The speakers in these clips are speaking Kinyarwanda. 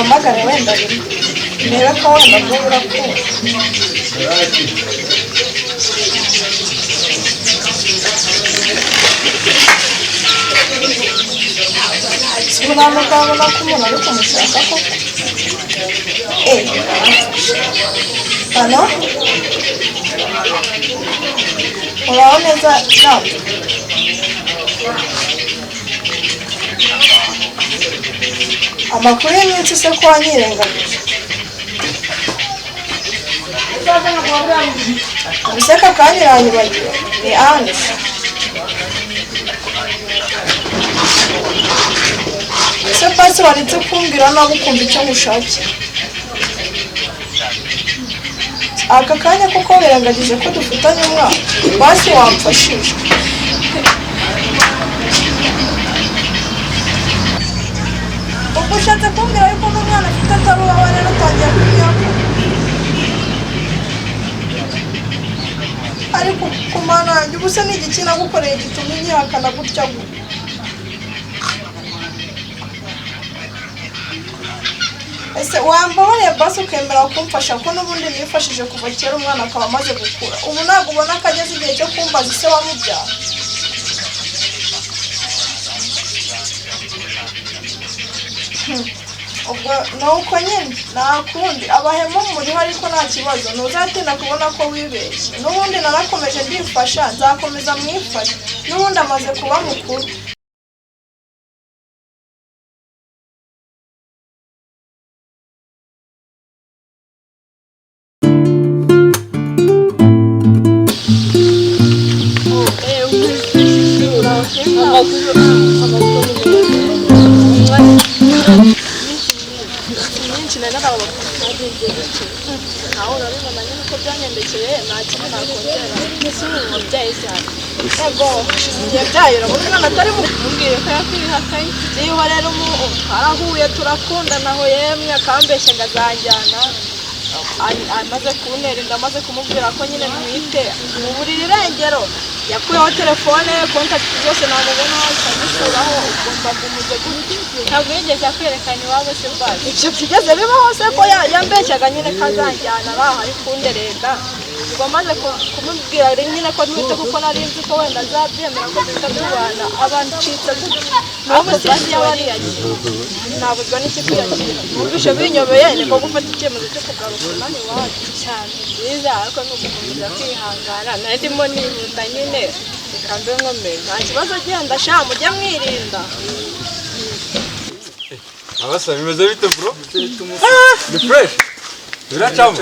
muhamagare wenda ndebe ko wenda bwo burakunda Sura mugabo nakumuna ariko mushaka ko Hano Uraho neza nawe Amakuru y'iminsi se ko wanyirengagije Ubiseka kandi yanyibagiwe ni Anne Se pasi wanitse kumbwira nabo ukumva icyo ngushakira Aka kanya kuko birangagije ko dufitanye umwana basi wamfashije Ubwo ushatse kumbwira yuko n'umwana afite atarubaho rero utangiye kumwiyaka Ariko ku mana yanjye ubu se ni igiki nagukoreye gituma unyihakana gutya gutya Ese wambabariye basi ukemera kumfasha ko n'ubundi nifashije kuva kera umwana akaba amaze gukura ubu ntabwo ubona ko ageze igihe cyo kumbaza ise wamubyara ubwo nuko nyine nakundi abahemu muriho ariko nta kibazo ntuzatinda kubona ko wibeshye n'ubundi narakomeje ndifasha nzakomeza mwifashe n'ubundi amaze kuba mukuru Twarahuye turakundana aho yemwe akambeshya ngazanjyana amaze kuntera inda amaze kumubwira ko nyine ntwite mu buriri irengero yakuyeho telefone kontakiti zose namubona akamusuraho ugomba kumuze ntabwo yigeze akwerekana iwabo se bwaje icyo kigeze bibaho se ko yambeshyaga nyine kazanjyana araho ari kunderega ubwo maze kumubwira nyine ko ntwite kuko nari nzi ko wenda azabyemera ko tutabibana abancitse n'ubu sinzi yaba ariyagira ntabuzwa n'iki kwiyakira numvishe binyobeye niko gufata icyemezo cyo kugaruka umwanya iwacu cyane byiza ariko ni ugukomeza kwihangana nari ndimo nihuta nyine reka mbe nkomeye nta kibazo genda sha mujye mwirinda abasaba bimeze bite bro ni fresh biracamo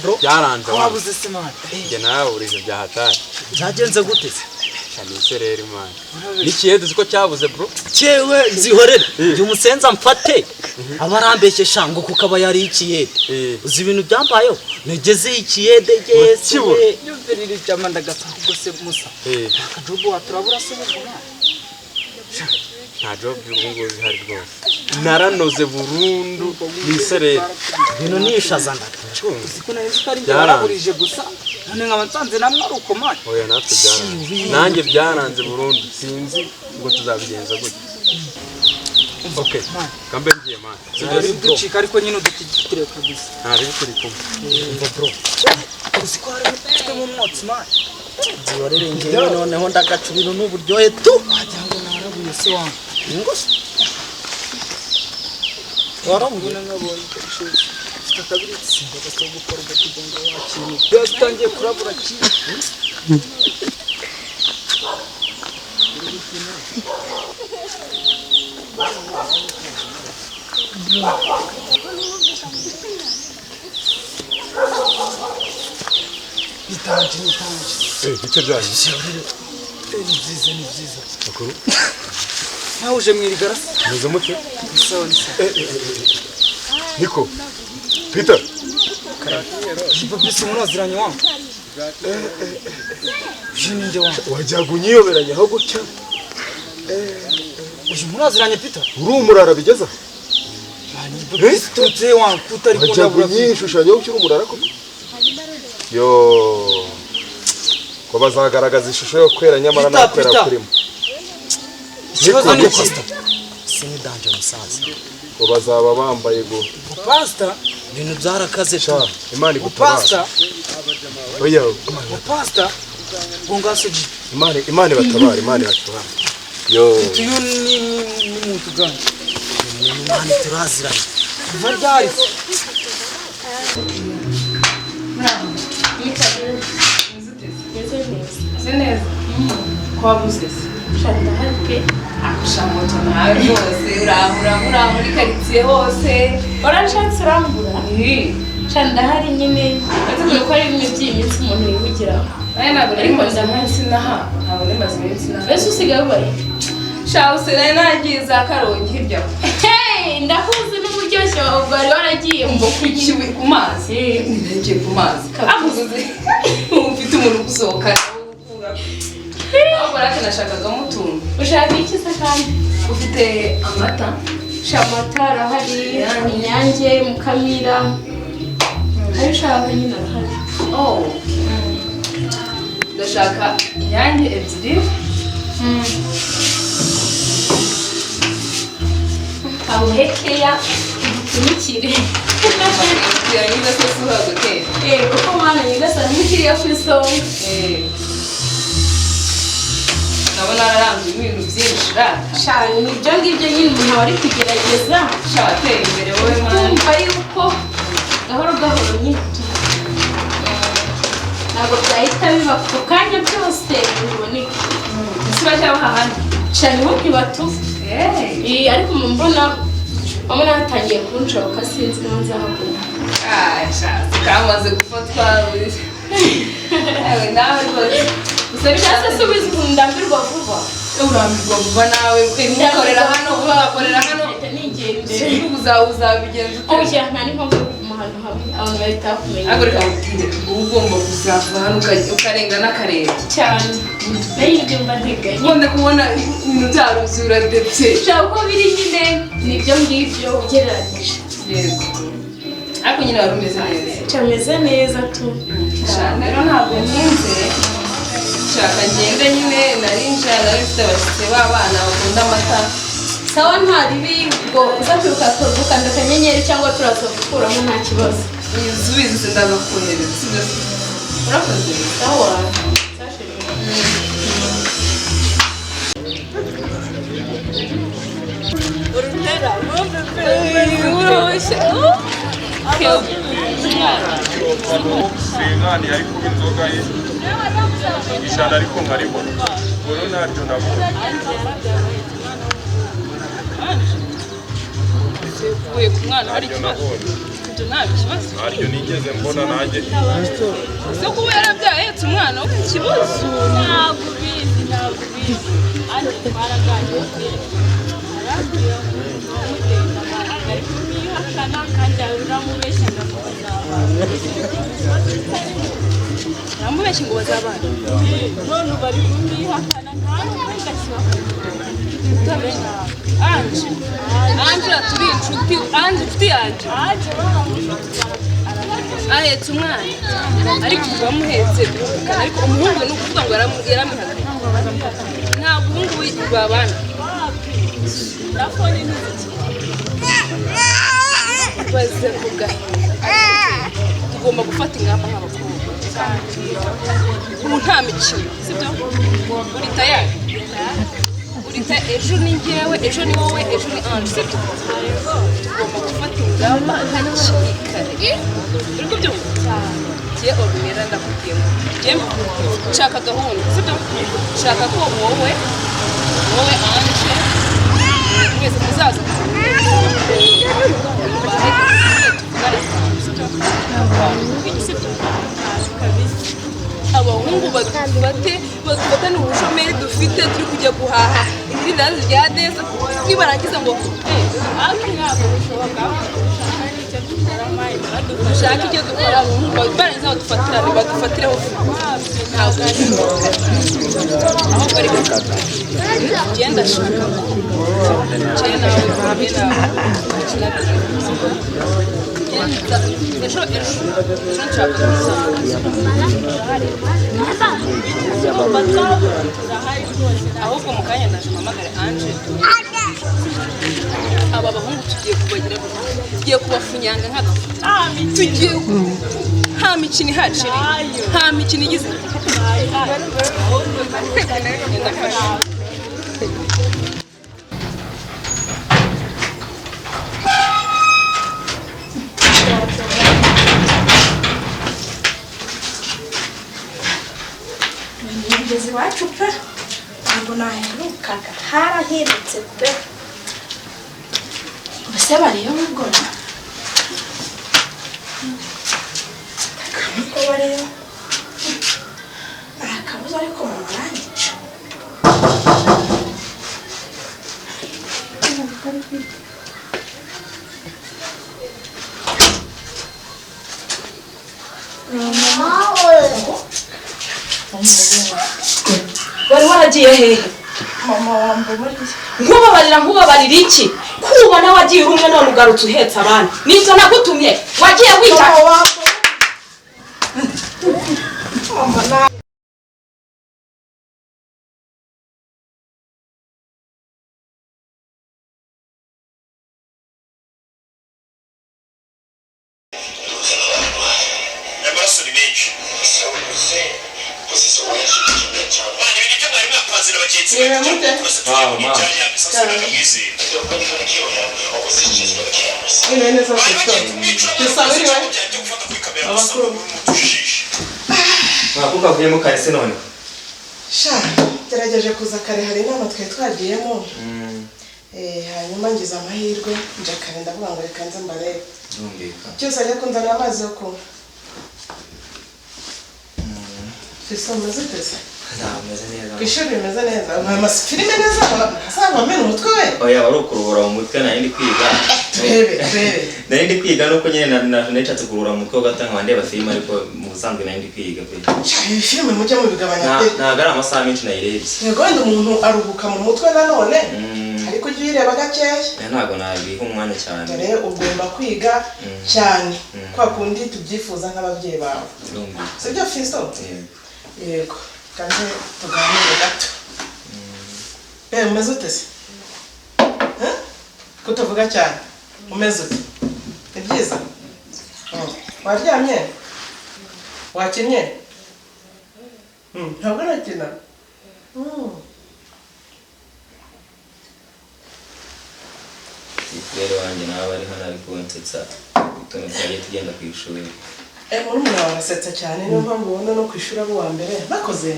bro byaranze wabuze se man njye nawe urije byahatari byagenze gute se Kanisereri man nikiye duzi ko cyabuze bro cyewe zihorera ndi umusenza mfate abarambeshye shango kuko aba yari ikiyede uzi ibintu byambayeho negeze ikiyede yese yumvirira icyama ndagasa kuko se musa akajobo waturabura se ubwo nta job y'ubungu zihari rwose naranoze burundu nisereri ibintu nishaza ndakuziko nahise ari byaraburije gusa none nkaba nsanze namwe ari uko man oya natwe byaranze nanjye byaranze burundu sinzi ngo tuzabigenza gute okay kambe ngiye man sibyo ducika ariko nyine udukikire kabisa ntari turi kumwe bro uziko hari mutwe mu mwotsi man ziwarere ngewe noneho ndagaca ibintu n'uburyohe tu wagira ngo narabuye se wangu ngo waramubona nkabonye cyose kabiretse ndagaso gukora ugakigonga wakintu byatangiye kurabura kintu Nitange bice byanyu ni byiza makuru nawe uje mwirigara muze muke sawa niko Peter bisi munoziranye wangu ninde wangu wajyaga unyiyoberanya aho gutya uyu munoziranye Peter uri umurara bigeza bisi tutse wangu kutari wajyaga unyishushanyo ukiri umurara koko yo ko bazagaragaza ishusho yo kwera nyamara nakwera kurimo ikibazo ni iki sinidanje musaza ngo bazaba bambaye go pastor ibintu byarakaze sha Imana igutabara pastor oya pastor gongasije Imana batabara yo tuyu ni muntu gani ni mwana turaziranye kuva ryari Shanda hape akushamoto nawe rwose urahura muri karitsiye hose oranshatse urambura shanda hari nyine batuvuye ko ari bimwe by'iminsi umuntu yihugiraho ariko ndamunsi naha ntabwo nimaze iminsi naha mbese usigaye ubaye sha usigaye nagiye za Karongi hirya ndakuzi n'uburyoshye wawe bwari waragiye mu kukiwe ku mazi ndagiye ku mazi avuze ufite umuntu gusohoka Aho nashakaga mutunga. Ushaka iki se kandi? Ufite amata? Shamata arahari, Inyange, Mukamira. Ayo ushaka nyine arahari. Oh. Ndashaka Inyange ebyiri. Aho hekeya igitumikire. Ya nyine se suhagote. Kuko mwana nyigasa n'ikiriya ku isonga. Nabona araranze ibintu byinshi cyane nibyo ngibyo nyine umuntu wari kugerageza cyateye imbere wowe mwana umva yuko gahoro gahoro nyine ntabwo byahita biba ku kanya byose biboneka isiba cyangwa ahandi cyane ho ntibatuve ariko mbona hatangiye kunshoboka sinzi niba nzahaguma kamaze gufatwa nawe rwose gusa bishatse se ndambirwa vuba urambirwa vuba nawe ukorera hano nigende uzabigenza ute nta n'impamvu yo kuguma ahantu hamwe abantu bahita kumenya ariko reka mutinde ugomba kuzava hano ukarenga n'akarere cyane n'ibyo mba nteganya ukunda kubona ibintu byaruzura ndetse ushaka uko biri nyine nibyo ngibyo ugereranyije yego ariko nyine wari umeze neza cyameze neza tu rero ntabwo ntinze shaka ngende nyine narinja narifite abashyitsi b'abana bakunda amata sawa ntaribi ngo uzaturuka ukanda akanyenyeri cyangwa turaza gukuramo nta kibazo ubizi se ndaza kukohereza sibyo urakoze sawa urutera uroshe Singani ariko inzoga ye ijana ariko nkaribona ubwo naryo nabona uvuye ku mwana hari ikibazo ibyo nta kibazo naryo nigeze mbona nanjye ese kuba yarabyahetse umwana wo ku kibazo ntabwo ubizi ariko twaraganiriye arabwira ari kumwihakana kandi uramubeshya ngo bazabana none bari kumwihakana ntabwo ndashaka Anje turi inshuti Anje ufite yaje ahetse umwana ariko bamuhetse ariko umuhungu ni ukuvuga ngo yaramihakana ntabwo ubungubu babana telefone baze kugahinda tugomba gufata ingamba nk'abakobwa ubu nta mikino sibyo uri tayari ejo ni njyewe ejo ni wowe ejo ni Anje sibyo tugomba gufata ingamba hakiri kare uri kubyumva njye orumera ndakubwiye ngo njye nshaka gahunda sibyo nshaka ko wowe Anje mwese muzaza abahungu badufata n'ubushomeri dufite turi kujya guhaha irindazi rya deza nibarangiza ngo ntabwo bishoboka dushaka icyo dukora barangiza badufatireho ntabwo ahubwo ariko genda shaka ahubwo mu kanya ndaje mpamagare Anje aba bahungu tugiye kubagira tugiye kubafunyanga nk'agafu tugiye nta mikino ihaciri nta mikino igize Ngeze iwacu pe ntabwo naherukaga harahindutse pe mbese bariyo mugona ko bariyo nta kabuza ariko mama nanyica wari waragiye hehe mama wambabariye nkubabarira iki kubona wagiye umwe none ugarutse uhetse abandi nibyo nagutumye wagiye wica mama na Mwakuka kuyemo karese none. Sha, gerageje kuza kare hari inama twari twagiyemo. Hanyuma ngize amahirwe nje kare ndavuga ngo reka nze mbarebe. Cyose ajya kunzana amazi yo kunywa. Fiso meze tese. Meze neza. Kwishuri meze neza. Ama filime neza. Asaba mena umutwe we. Oya bari kuruhura mu mutwe na ndi kwiga. Bebe. Na ndi kwiga nuko nyene naca kuruhura mu mutwe gatanga wandeba filime ariko mu busanzwe na ndi kwiga pe. Iyi filime mujya mu bigabanya pe. Nagara amasaha menshi nayirebye. Yego wenda umuntu aruhuka mu mutwe na none. Ariko ujye ureba gakeya. Ntago nabiha umwanya cyane. Dore ugomba kwiga cyane. Kwa kundi tubyifuza nk'ababyeyi bawe. Sibyo Fisto? Yego. Kanze tuganire gato. Umeze ute se? Kutavuga cyane. Umeze ute? Ni byiza? Waryamye? Wakinnye? Ntabwo nakina? Rero wanjye nawe ari hano ariko nsetsa utuntu twagiye tugenda ku ishuri. Murumuna wawe arasetsa cyane niyo mpamvu ubona no ku ishuri abo wa mbere nakoze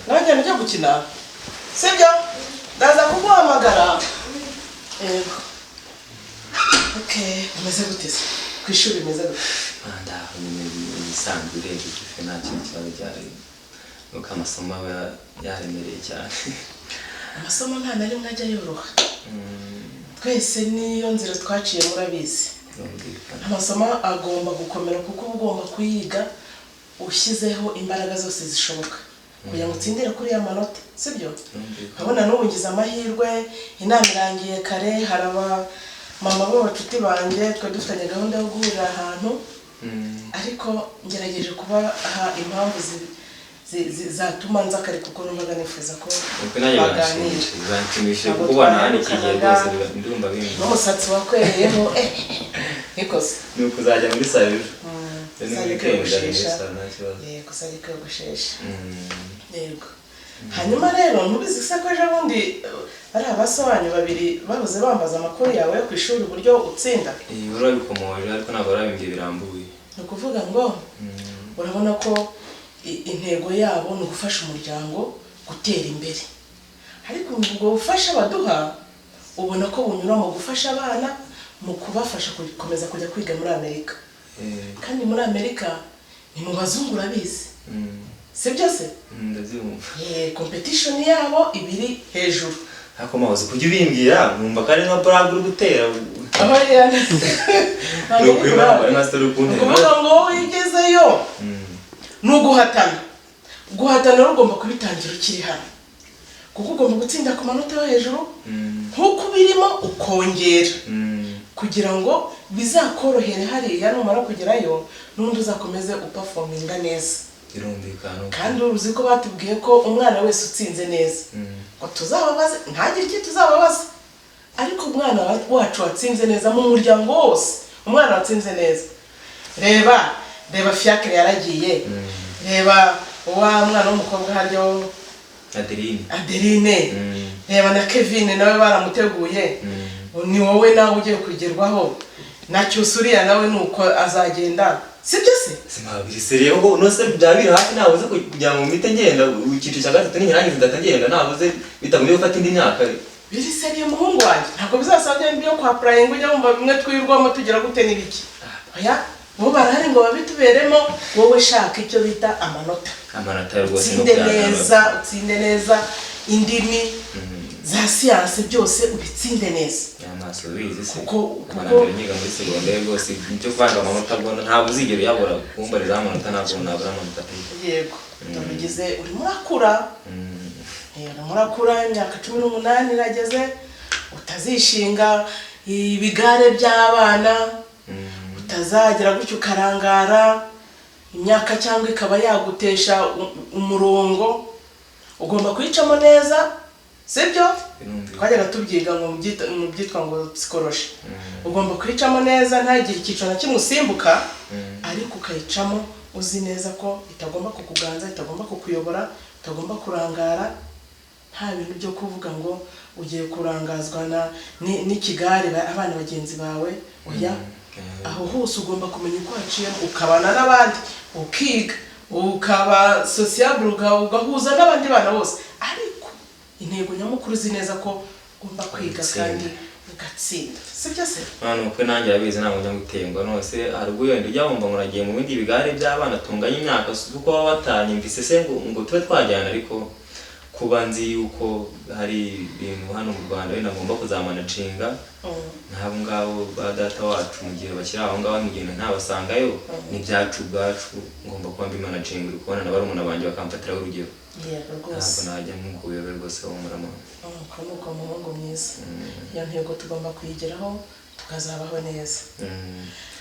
nanjye njya gukina sibyo ndaza kuguhamagara yego umeze gute se ku ishuri umeze gute ndaho nisanzwe urebye igife nta kintu kibazo cyari nuko amasomo aba yaremereye cyane amasomo nta na rimwe ajya yoroha twese niyo nzira twaciye murabizi amasomo agomba gukomera kuko ugomba kuyiga ushyizeho imbaraga zose zishoboka kugira ngo utsindire kuri ya manota sibyo nkabona n'ubu ngize amahirwe inama irangiye kare haraba mama b'abacuti banjye twe dufitanye gahunda yo guhurira ahantu ariko ngerageje kubaha impamvu zatuma nza kare kuko numvaga nifuza ko baganira kuko ubona hano ikigihe rwose ndumva bimwe n'umusatsi wakwereyeho nikoze ni ukuzajya muri salon yego sari kwiyogoshesha yego hanyuma rero ntubizi se ko ejo bundi ari abasobanyu babiri babuze bambaza amakuru yawe yo ku ishuri uburyo utsinda urabikomoje ariko ntabwo arabimbye birambuye ni ukuvuga ngo urabona ko intego yabo ni ugufasha umuryango gutera imbere ariko ubwo bufasha baduha ubona ko bunyura mu gufasha abana mu kubafasha gukomeza kujya kwiga muri Amerika kandi muri Amerika ni mu bazungu urabizi si byose ndabyumva competition yabo ibiri hejuru ariko maze kujya ubimbwira numva ko ari nka brag uri gutera aho yani ni ukwimara na story ukundi kuvuga ngo wigezeyo ni uguhatana guhatana ugomba kubitangira ukiri hano kuko ugomba gutsinda ku manota yo hejuru nk'uko birimo ukongera kugira ngo bizakorohere hariya numara kugerayo n'undi uzakomeze uperforminga neza kandi uruzi ko batubwiye ko umwana wese utsinze neza ngo tuzababaze ntagire icyo tuzababaza ariko umwana wacu watsinze neza mu muryango wose, umwana watsinze neza. Reba Fiacre yaragiye, reba wa mwana w'umukobwa haryo Adeline, reba na Kevin nawe baramuteguye, ni wowe nawe ugiye kugerwaho, na Cyusuriya nawe nuko azagenda, sibyo se? Simabiri seriyo ngo no se byabiri hafi nabuze kujya mu mite ngenda ukiciro cya gatatu n'inyirangiza ndatagenda nabuze bitaguye gufata indi myaka. Biri seriyo muhungu wanjye, ntabwo bizasabye mbyo kwa praying ujya wumva bimwe twirwamo tugira gute n'ibiki. Oya, bo barahari ngo babituberemo, wowe shaka icyo bita amanota rwose no utsinde neza indimi za siyanse byose ubitsinde neza. Amaso bizi se kuko niga muri secondaire rwose nicyo kwanga amanota bwo ntabwo uzigera yabura kumbarira amanota ntabwo nabura amanota. Yego ndabigize uri murakura. Murakura imyaka 18 irageze, utazishinga ibigare by'abana, utazagira gutyo karangara imyaka cyangwa ikaba yagutesha umurongo. Ugomba kwicamo neza, sibyo? Twajyaga tubyiga ngo mu byitwa ngo psychology. Ugomba kwicamo neza ntagire icyiciro na kimusimbuka, ariko ukayicamo uzi neza ko itagomba kukuganza, itagomba kukuyobora, itagomba kurangara. Nta bintu byo kuvuga ngo ugiye kurangazwa n'ikigare abana bagenzi bawe. Oya, aho hose ugomba kumenya uko waciyemo, ukabana n'abandi, ukiga, ukaba sociable, ugahuza n'abandi bana bose. Ariko intego nyamukuru uzi neza ko ugomba kwiga kandi ugatsinda, sibyo se? None uko nanjye abizi ntabwo njya gutengwa nose haruguru yenda ujya wumva muragiye mu bindi bigare by'abana tunganya imyaka kuko baba batanyumvise se ngo tube twajyana. Ariko kuba nzi yuko hari ibintu hano mu Rwanda wenda ngomba kuzamanacinga nabo ngabo ba data wacu mu gihe bashyira aho ngaho mu gihe ntabasangayo ni byacu bwacu ngomba kuba mbimanacinga. Uri kubona nabari umuntu abanje bakamfatira urugero. Yego rwose ntabwo najya nk'ukuyobe rwose wo murama. Nuko muhungu mwiza, iyo ntego tugomba kuyigeraho tukazabaho neza.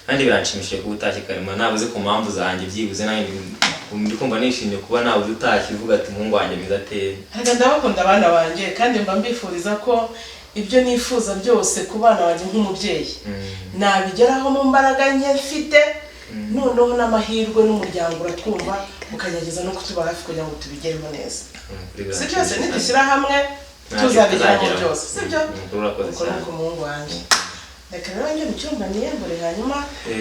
Kandi biranshimishije kuba utashye karema nabuze ku mpamvu zanjye byibuze nanjye ndi kumva nishimiye kuba nabuze utashye uvuga ati umuhungu wanjye mwiza ateye. Ariko ndabakunda abana banjye kandi mba mbifuriza ko ibyo nifuza byose ku bana banjye nk'umubyeyi nabigeraho mu mbaraga nke mfite, noneho n'amahirwe n'umuryango uratwumva ukanyageza no kutuba hafi kugira ngo tubigereho neza. Si byose nidushyira hamwe tuzabigeraho byose, sibyo? Uko nuko umuhungu wanjye. Reka rero njye mu cyumba niyembure hanyuma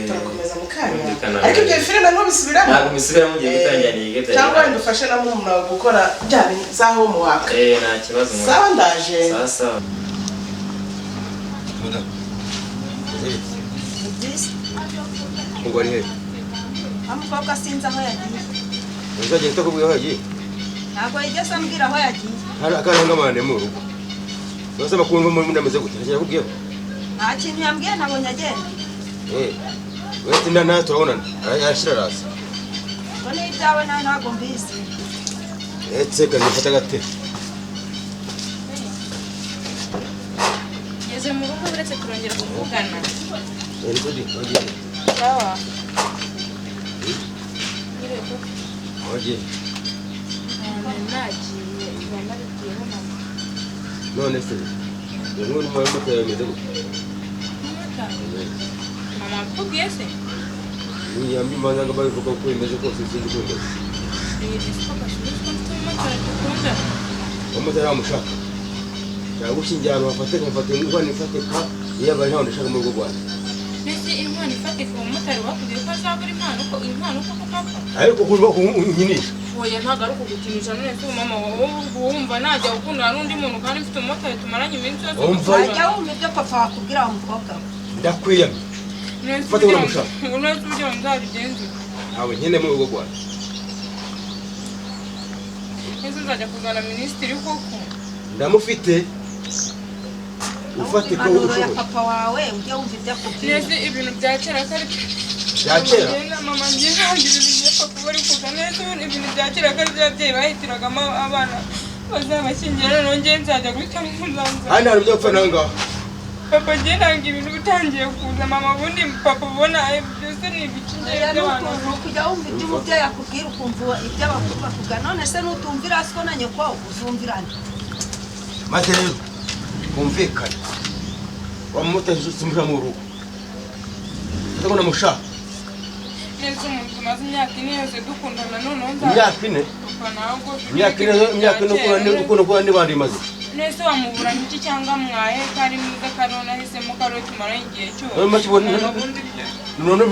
turakomeza mu kanya. Ariko ibyo filime nko bisubiramo. Ntabwo bisubiramo ngiye gutangira nige bya. Cyangwa ndufashe na mumuna gukora bya bintu zaho mu waka. Nta kibazo. Sawa ndaje. Sawa. Ngo ari he? Amukobwa sinzi aho yagiye. Uzagiye kutakubwira aho yagiye? Ntabwo yigeze ambwira aho yagiye. Hari akana ngamane mu rugo. Bose bakumva muri ndamaze gutera kubwiye. Nta kintu yambwiye ntabonye agenda. Wese ndana turabonana. Arashira rasi. Ngo ni ibyawe nawe ntabwo mbizi. Etse kandi fata gate. Yeze mu rugo uretse kurongera kuvugana. Kodi, oje. Sawa. Oje. Nagiye bamarikiyeho mama. None se. Umuntu mwe muteye meze gute? Mama kubwiye se? Ni yambi mananga bavuga ko imeze ko sisi gute. Umutara mushaka. Cyagushingira bafate kumfate ingwani ifatika yaba ntawo ndashaka mu rugo rwanda. Nese impano ifatika umutari wakubwiye ko azabura impano ko papa. Ariko kuba kunyinisha. Oya ntago ari ukugutinisha none se mama wumva najya gukundana n'undi muntu kandi mfite umutari tumaranye iminsi yose. Wajya wumva ibyo papa wakubwira wa mukobwa. Ndakwiyamye. Fate ura mushaka. Uno tujye nzabigenze. Awe nyene mu rugo rwanda. Nese nzajya kuzana ministiri koko. Ndamufite. Ufate ko ushoboye papa wawe ujye wumva ibyo akubwira. Nese ibintu bya kera kari bya kera. Mama ngiye ntagira ibintu papa bari kuza nese ibintu bya kera kari byabyeyi bahitiragamo abana bazabashyingira nongeye nzajya guhitamo umuzanza. Hano hari ibyo gupfa nangaho. Papa ngiye nanga ibintu bitangiye kuza mama ubundi papa ubona byose ni ibikingiye by'abantu. Kujya wumva ibyo umubyeyi akubwira ukumva ibyo abakuru bavuga none se nutumvira siko na nyoko uzumvirana. Maze rero kumvikana wamumota simbura mu rugo ndabona mushaka neza umuntu tumaze imyaka ine yose dukundana noneho imyaka ine uko n'ibandi maze nese wamubura iki cyangwa mwahe kari mwiza karona hisemo karo tumara igihe cyose none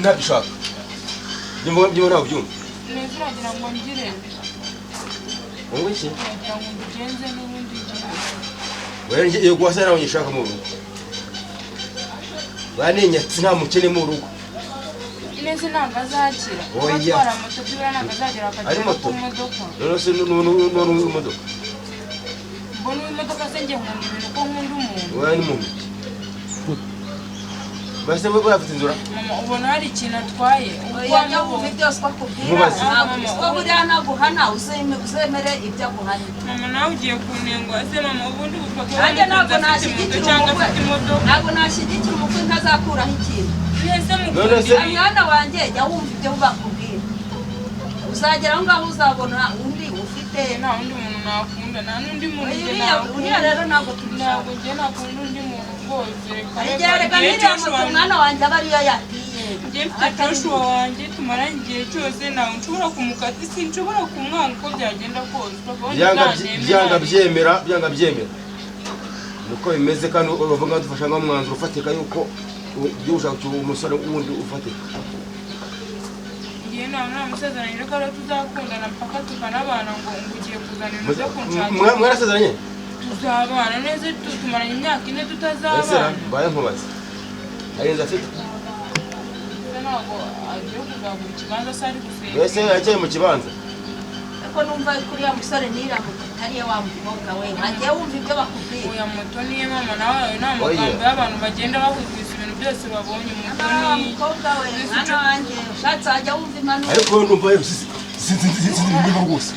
ntabishaka byumva nawe byumva nese uragira ngo ngire ngo iki uragira ngo mbigenze n'ubundi wewe ngiye guhasa nawe nyishaka mu rugo baninyatsi nta mukene mu rugo nese ntabwo azakira batwara moto byibura ntabwo azagera akagera ku modoka none se n'umuntu imodoka mbona imodoka se njye nkunda ibintu ko nkunda umuntu wewe ni muntu base bo bafite inzura mama ubona hari ikintu atwaye yajya kumva byose bakubwira ntabwo buriya naguhana uzemere ibyo aguhana mama nawe ugiye kunengwa ese mama ubundi butwa nanjye ntabwo nashyigikira umukwe ntazakuraho ikintu mwana wanjye jya wumva ibyo bakubwira uzagera aho ngaho uzabona undi ufite nta wundi muntu nakunda nta n'undi muntu uriya rero ntabwo ntabwo njye nakunda undi muntu rwose reka niriya moto mwana wanjye aba ariyo yatiye njye mfite Joshua wanjye tumaranye igihe cyose ntawe nshobora kumukata sinshobora kumwanga uko byagenda kose byanga byemera nuko bimeze kandi bavuga dufasha nk'umwanzuro ufatika yuko ibyo ushaka umusore wundi ufatika ngiye nta musezerano ko tuzakundana mpaka tukanabana ngo ugiye kuzana ibintu byo kunshakira mwarasezeranye tuzabana neza tumaranye imyaka ine tutazabana mbaye nkubaze arenze afite ntabwo agiye kuzagura ikibanza se ari gusenga wese yagiye mu kibanza ko numva kuriya musore niramuka atariye wa mukobwa we ntagiye wumva ibyo bakubwira oya moto niye mama nawe ni amagambo y'abantu bagenda bahugwiza ibintu byose babonye moto ni mukobwa we mwana wanjye ushatse wajya wumva impanuro ariko ndumva sinzi rwose